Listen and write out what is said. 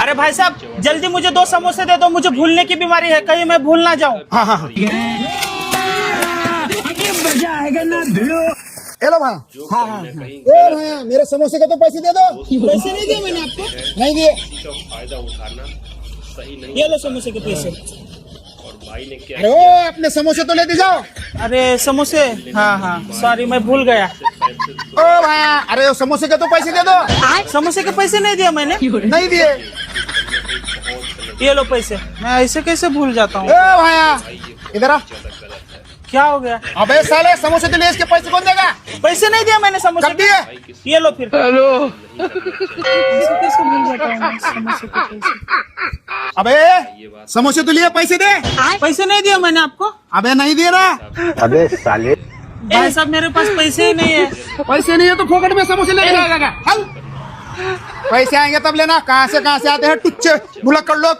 अरे भाई साहब जल्दी मुझे 2 समोसे दे दो, मुझे भूलने की बीमारी है, कहीं मैं भूल ना जाऊं। हाँ हाँ हाँ ए लो भाई। हाँ हाँ हाँ ए भैया मेरे समोसे के तो पैसे दे दो। पैसे नहीं दिए मैंने आपको। नहीं दिए। फायदा उठाना सही नहीं। ये लो समोसे के पैसे। और भाई ने क्या अरे ओ अपने समोसे तो ले दे जाओ। अरे समोसे, हाँ हाँ सॉरी मैं भूल गया। ओ भैया अरे समोसे के तो पैसे दे दो। समोसे के पैसे नहीं दिए मैंने। नहीं दिए। ये लो पैसे। मैं ऐसे कैसे भूल जाता हूँ। ए भैया इधर आ। क्या हो गया? अबे साले समोसे तो ले, इसके पैसे कौन देगा? पैसे नहीं दिए मैंने समोसे कब दिए? ये लो फिर। हेलो कैसे भूल जाता हूँ मैं समोसे के पैसे। अबे समोसे तो लिए, पैसे दे। पैसे नहीं दिए मैंने आपको। अबे नहीं दे रहा। अबे साले भाई साहब मेरे पास पैसे ही नहीं है। पैसे नहीं है तो फोकट में समोसे लेके जाएगा। हल पैसे आएंगे तब लेना। कहाँ से आते हैं टुच्चे भुलक्कड़ लोग।